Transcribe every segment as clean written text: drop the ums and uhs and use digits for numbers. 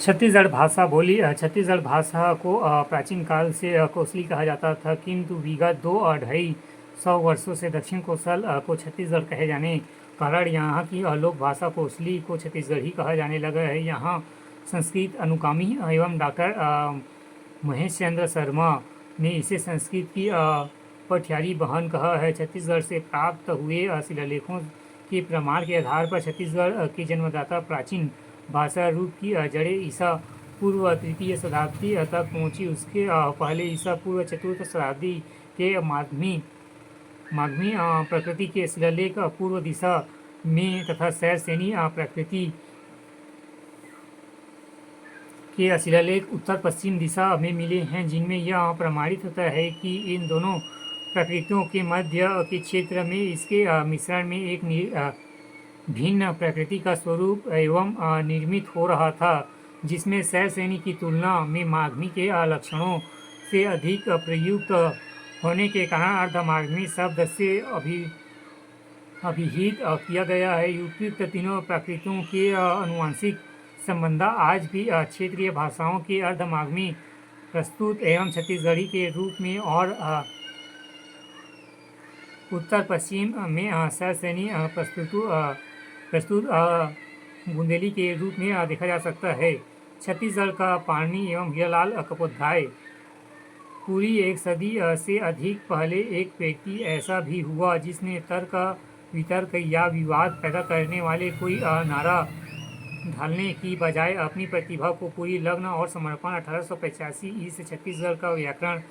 छत्तीसगढ़ भाषा बोली छत्तीसगढ़ भाषा को प्राचीन काल से कोसली कहा जाता था, किंतु विगत 2-250 वर्षों से दक्षिण कोसल को छत्तीसगढ़ कहे जाने कारण यहाँ की लोक भाषा कोसली को छत्तीसगढ़ी कहा जाने लगा है। यहाँ संस्कृत अनुगामी एवं डॉक्टर महेश चंद्र शर्मा ने इसे संस्कृत की पठियारी बहन कहा है। छत्तीसगढ़ से प्राप्त हुए शिलालेखों के प्रमाण के आधार पर छत्तीसगढ़ की जन्मदाता प्राचीन भाषा रूप की जड़ें ईसा पूर्व तृतीय शताब्दी तक पहुंची। उसके पहले ईसा पूर्व चतुर्थ शताब्दी के माध्यमी प्रकृति के शिलालेख पूर्व दिशा में तथा शैलश्रेणी प्रकृति के शिलालेख उत्तर पश्चिम दिशा में मिले हैं, जिनमें यह प्रमाणित होता है कि इन दोनों प्रकृतियों के मध्य के क्षेत्र में इसके मिश्रण में एक भिन्न प्रकृति का स्वरूप एवं निर्मित हो रहा था, जिसमें शैलश्रेणी की तुलना में माध्यमी के लक्षणों से अधिक प्रयुक्त होने के कारण अर्धमाध्यमी शब्द से अभिहित किया गया है। उपयुक्त तीनों प्रकृतियों के अनुवांशिक संबंध आज भी क्षेत्रीय भाषाओं के अर्धमाध्यमी प्रस्तुत एवं छत्तीसगढ़ी के रूप में और उत्तर पश्चिम में शैलश्रेणी प्रस्तुत बुंदेली के रूप में देखा जा सकता है। छत्तीसगढ़ का पाणिनि एवं हीरालाल कपोध्याय पूरी एक सदी से अधिक पहले एक व्यक्ति ऐसा भी हुआ जिसने तर्क वितर्क या विवाद पैदा करने वाले कोई नारा ढालने की बजाय अपनी प्रतिभा को पूरी लगन और समर्पण 1885 ईस्वी छत्तीसगढ़ का व्याकरण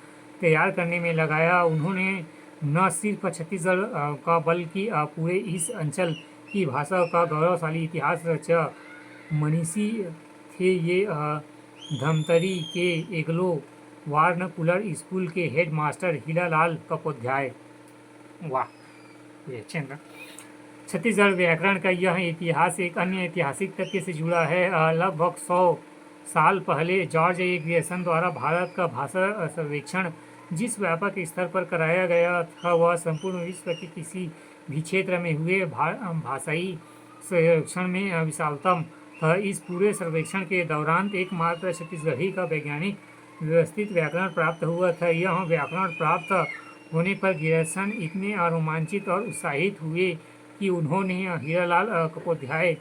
तैयार करने में लगाया। उन्होंने न सिर्फ छत्तीसगढ़ का बल्कि पूरे इस अंचल की भाषा का गौरवशाली इतिहास रचा। मनीषी थे ये धमतरी के एग्लो वार्नकुलर स्कूल के हेड मास्टर हीरालाल कपोध्याय। वाह, ये अच्छे हैं। छत्तीसगढ़ व्याकरण का यह इतिहास एक अन्य ऐतिहासिक तथ्य से जुड़ा है। लगभग 100 साल पहले जॉर्ज ए ग्रियर्सन द्वारा भारत का भाषा सर्वेक्षण जिस व्यापक स्तर पर कराया गया था, वह संपूर्ण विश्व के किसी भी क्षेत्र में हुए भाषाई सर्वेक्षण में विशालतम था। इस पूरे सर्वेक्षण के दौरान एकमात्र छत्तीसगढ़ी का वैज्ञानिक व्यवस्थित व्याकरण प्राप्त हुआ था। यह व्याकरण प्राप्त होने पर ग्रियर्सन इतने रोमांचित और उत्साहित हुए कि उन्होंने हीरालाल कपोध्याय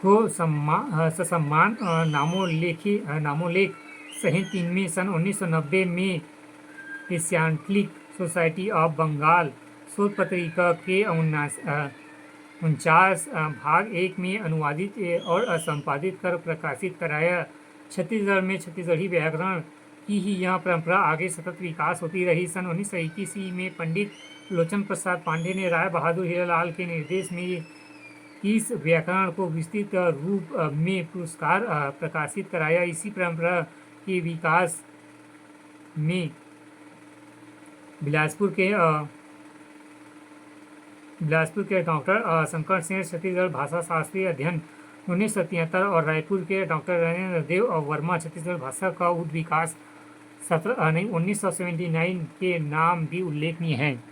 को ससम्मान नामोल्लेख सहित इनमें सन 1990 में एशियाटिक सोसाइटी ऑफ बंगाल शोध पत्रिका के 49 भाग 1 में अनुवादित और संपादित कर प्रकाशित कराया। छत्तीसगढ़ में छत्तीसगढ़ी व्याकरण की ही यह परंपरा आगे सतत विकास होती रही। सन 1921 में पंडित लोचन प्रसाद पांडे ने राय बहादुर हीरालाल के निर्देश में इस व्याकरण को विस्तृत रूप में पुरस्कार प्रकाशित कराया। इसी परंपरा के विकास में बिलासपुर के डॉक्टर शंकर सेन छत्तीसगढ़ भाषा शास्त्रीय अध्ययन 1973 और रायपुर के डॉक्टर नरेंद्र देव वर्मा छत्तीसगढ़ भाषा का उद्विकास 1979 के नाम भी उल्लेखनीय हैं।